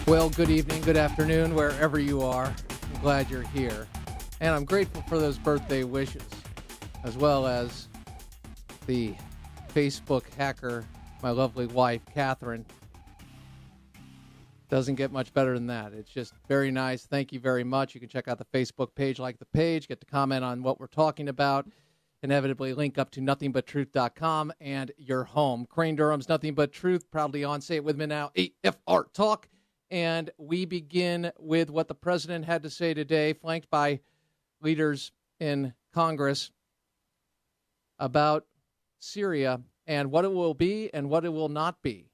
Well, good evening, good afternoon, wherever you are. I'm glad you're here. And I'm grateful for those birthday wishes, as well as the Facebook hacker, my lovely wife, Catherine. Doesn't get much better than that. It's just very nice. Thank you very much. You can check out the Facebook page, like the page, get to comment on what we're talking about, inevitably link up to nothingbutTruth.com and your home. Crane Durham's Nothing But Truth, proudly on. Say it with me now, AFR Talk. And we begin with what the president had to say today, flanked by leaders in Congress, about Syria and what it will be and what it will not be.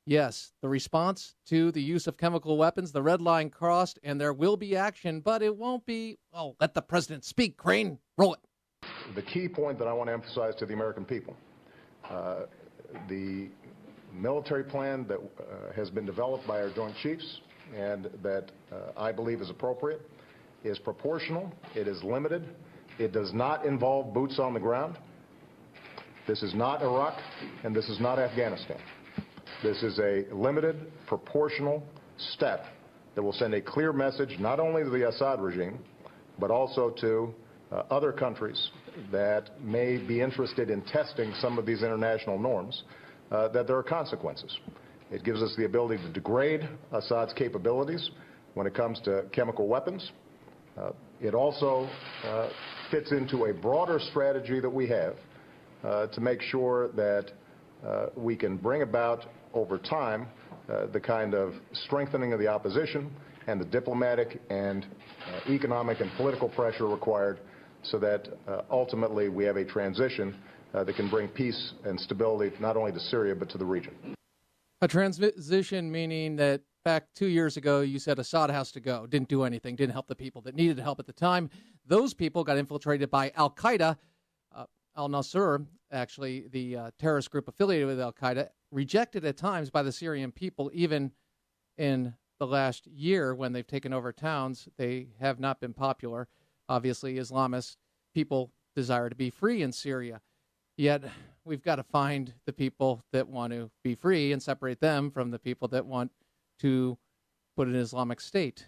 Yes, the response to the use of chemical weapons, the red line crossed, and there will be action, but it won't be, let the president speak. Crane, roll it. The key point that I want to emphasize to the American people, the military plan that has been developed by our Joint Chiefs and that I believe is appropriate is proportional, it is limited, it does not involve boots on the ground. This is not Iraq and this is not Afghanistan. This is a limited, proportional step that will send a clear message not only to the Assad regime, but also to other countries that may be interested in testing some of these international norms, that there are consequences. It gives us the ability to degrade Assad's capabilities when it comes to chemical weapons. It also fits into a broader strategy that we have to make sure that we can bring about over time the kind of strengthening of the opposition and the diplomatic and economic and political pressure required so that ultimately we have a transition that can bring peace and stability not only to Syria but to the region. A transition meaning that back 2 years ago you said Assad has to go, didn't do anything, didn't help the people that needed help at the time. Those people got infiltrated by al-Qaeda, al-Nusra, actually the terrorist group affiliated with al-Qaeda, rejected at times by the Syrian people. Even in the last year when they've taken over towns, they have not been popular. Obviously, Islamist people desire to be free in Syria. Yet we've got to find the people that want to be free and separate them from the people that want to put an Islamic State.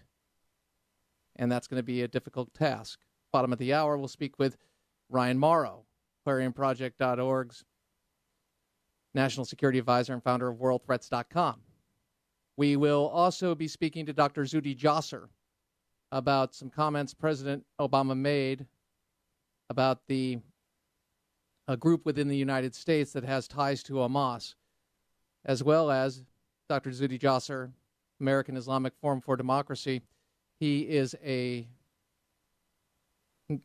And that's going to be a difficult task. Bottom of the hour, we'll speak with Ryan Morrow, ClarionProject.org's National Security Advisor and founder of WorldThreats.com. We will also be speaking to Dr. Zuhdi Jasser about some comments President Obama made about a group within the United States that has ties to Hamas, as well as Dr. Zuhdi Jasser, American Islamic Forum for Democracy. He is a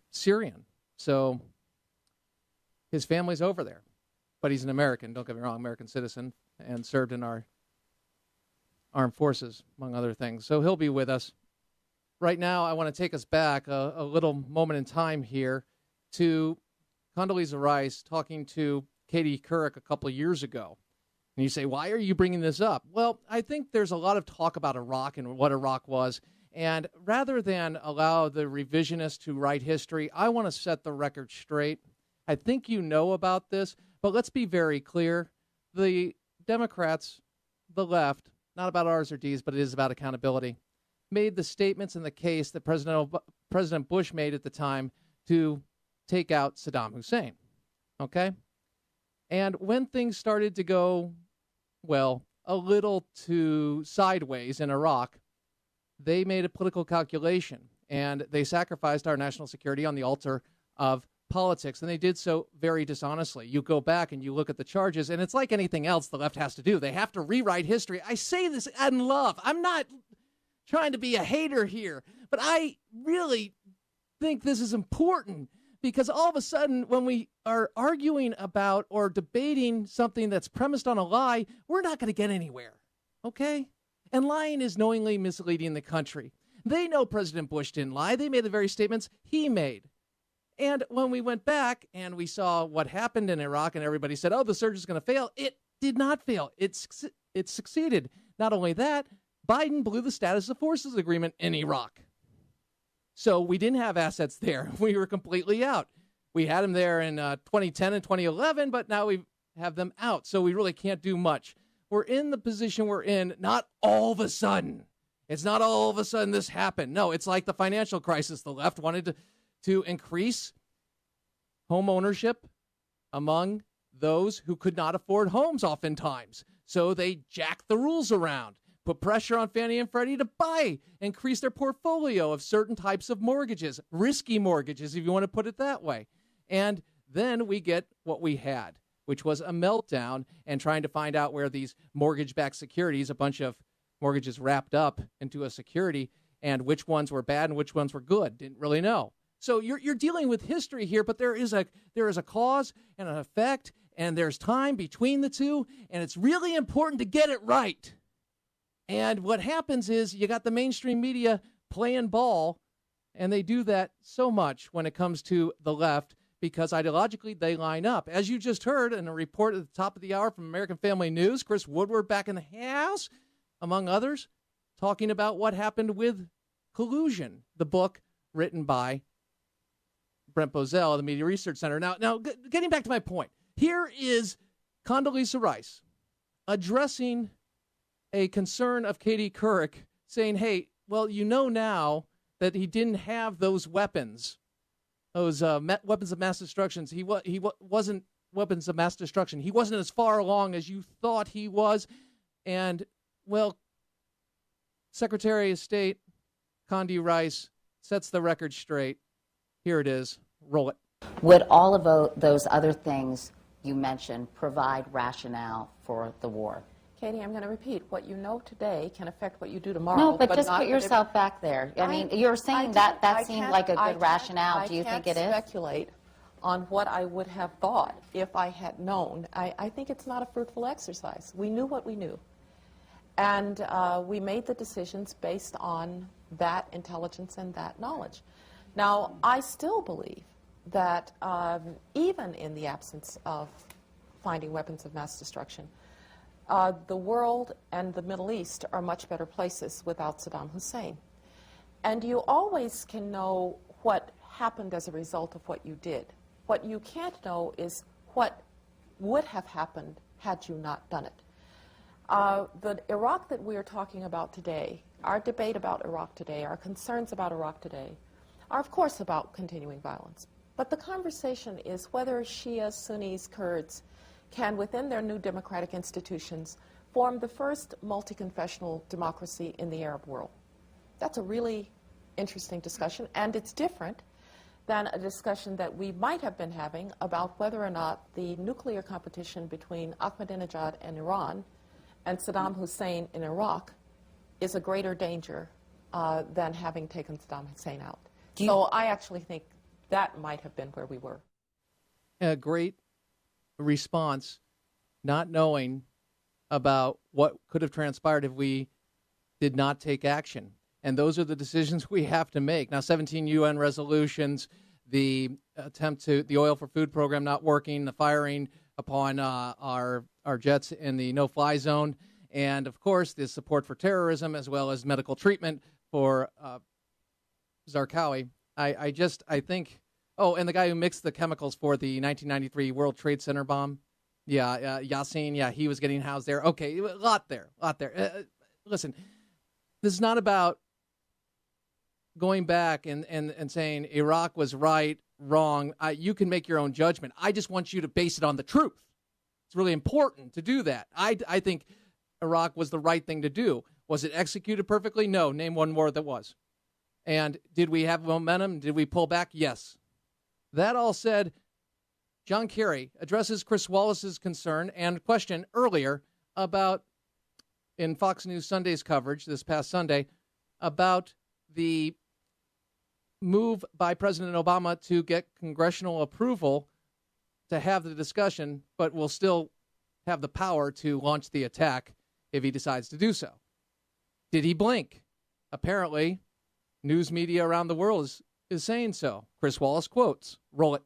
Syrian, so his family's over there. But he's an American, don't get me wrong, American citizen, and served in our armed forces, among other things. So he'll be with us. Right now, I want to take us back a little moment in time here to Condoleezza Rice talking to Katie Couric a couple of years ago. And you say, why are you bringing this up? Well, I think there's a lot of talk about Iraq and what Iraq was. And rather than allow the revisionists to write history, I want to set the record straight. I think you know about this, but let's be very clear. The Democrats, the left, not about R's or D's, but it is about accountability, made the statements in the case that President Bush made at the time to take out Saddam Hussein, okay? And when things started to go, well, a little too sideways in Iraq, they made a political calculation, and they sacrificed our national security on the altar of politics, and they did so very dishonestly. You go back and you look at the charges, and it's like anything else the left has to do. They have to rewrite history. I say this in love. I'm not trying to be a hater here, but I really think this is important because all of a sudden when we are arguing about or debating something that's premised on a lie, we're not going to get anywhere, okay? And lying is knowingly misleading the country. They know President Bush didn't lie. They made the very statements he made. And when we went back and we saw what happened in Iraq and everybody said, oh, the surge is going to fail, it did not fail. It succeeded. Not only that, Biden blew the status of forces agreement in Iraq. So we didn't have assets there. We were completely out. We had them there in 2010 and 2011, but now we have them out. So we really can't do much. we're in the position we're in, not all of a sudden. It's not all of a sudden this happened. No, it's like the financial crisis. The left wanted to increase home ownership among those who could not afford homes oftentimes. So they jacked the rules around, put pressure on Fannie and Freddie to increase their portfolio of certain types of mortgages, risky mortgages, if you want to put it that way. And then we get what we had, which was a meltdown and trying to find out where these mortgage-backed securities, a bunch of mortgages wrapped up into a security, and which ones were bad and which ones were good. Didn't really know. So you're dealing with history here, but there is a cause and an effect, and there's time between the two, and it's really important to get it right. And what happens is you got the mainstream media playing ball, and they do that so much when it comes to the left because ideologically they line up. As you just heard in a report at the top of the hour from American Family News, Chris Woodward back in the house, among others, talking about what happened with collusion, the book written by Brent Bozell of the Media Research Center. Now, getting back to my point, here is Condoleezza Rice addressing a concern of Katie Couric, saying, hey, well, you know now that he didn't have those weapons, those weapons of mass destruction. He wasn't weapons of mass destruction. He wasn't as far along as you thought he was. And, well, Secretary of State Condi Rice sets the record straight. Here it is. Roll it. Would all of those other things you mentioned provide rationale for the war? Katie, I'm going to repeat. What you know today can affect what you do tomorrow. No, but just put yourself back there. I mean, you're saying that seemed like a good rationale. Do you think it is? I can't speculate on what I would have thought if I had known. I think it's not a fruitful exercise. We knew what we knew. And we made the decisions based on that intelligence and that knowledge. Now, I still believe that even in the absence of finding weapons of mass destruction, the world and the Middle East are much better places without Saddam Hussein. And you always can know what happened as a result of what you did. What you can't know is what would have happened had you not done it. The Iraq that we are talking about today, our debate about Iraq today, our concerns about Iraq today, are of course about continuing violence. But the conversation is whether Shias, Sunnis, Kurds can, within their new democratic institutions, form the first multi-confessional democracy in the Arab world. That's a really interesting discussion, and it's different than a discussion that we might have been having about whether or not the nuclear competition between Ahmadinejad and Iran and Saddam Hussein in Iraq is a greater danger than having taken Saddam Hussein out. So I actually think that might have been where we were. A great response, not knowing about what could have transpired if we did not take action. And those are the decisions we have to make. Now, 17 UN resolutions, the attempt to, the oil for food program not working, the firing upon our jets in the no-fly zone, and, of course, the support for terrorism as well as medical treatment for Zarqawi. I think, oh, and the guy who mixed the chemicals for the 1993 World Trade Center bomb, Yassin, he was getting housed there. Okay, a lot there. Listen, this is not about going back and saying Iraq was right, wrong. You can make your own judgment. I just want you to base it on the truth. It's really important to do that. I think Iraq was the right thing to do. Was it executed perfectly? No. Name one war that was. And did we have momentum? Did we pull back? Yes. That all said, John Kerry addresses Chris Wallace's concern and question earlier about, in Fox News Sunday's coverage this past Sunday, about the move by President Obama to get congressional approval to have the discussion, but will still have the power to launch the attack if he decides to do so. Did he blink? Apparently, news media around the world is saying so. Chris Wallace quotes. Roll it.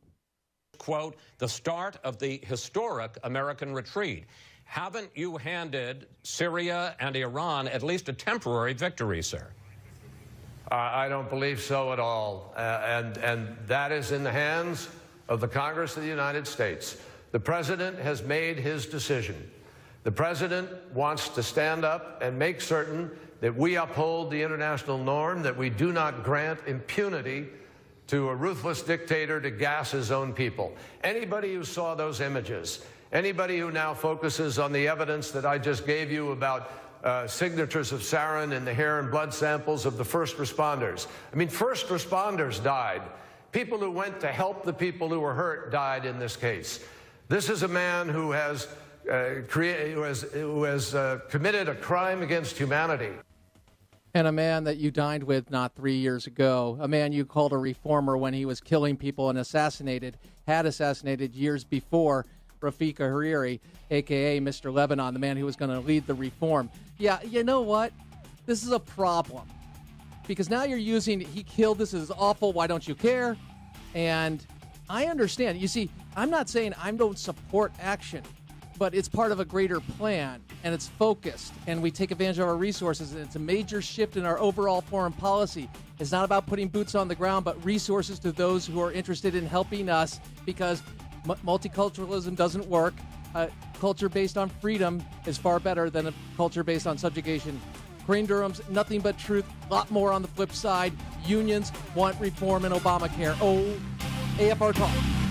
Quote, the start of the historic American retreat. Haven't you handed Syria and Iran at least a temporary victory, sir? I don't believe so at all. And that is in the hands of the Congress of the United States. The President has made his decision. The president wants to stand up and make certain that we uphold the international norm, that we do not grant impunity to a ruthless dictator to gas his own people. Anybody who saw those images, anybody who now focuses on the evidence that I just gave you about signatures of sarin in the hair and blood samples of the first responders. I mean, first responders died. People who went to help the people who were hurt died in this case. This is a man who has committed a crime against humanity. And a man that you dined with not 3 years ago, a man you called a reformer when he was killing people and had assassinated years before, Rafika Hariri, a.k.a. Mr. Lebanon, the man who was going to lead the reform. Yeah, you know what? This is a problem. Because now you're using, he killed, this is awful, why don't you care? And I understand. You see, I'm not saying I don't support action, but it's part of a greater plan, and it's focused, and we take advantage of our resources, and it's a major shift in our overall foreign policy. It's not about putting boots on the ground, but resources to those who are interested in helping us, because multiculturalism doesn't work. A culture based on freedom is far better than a culture based on subjugation. Crane Durham's nothing but truth. A lot more on the flip side. Unions want reform in Obamacare. Oh, AFR Talk.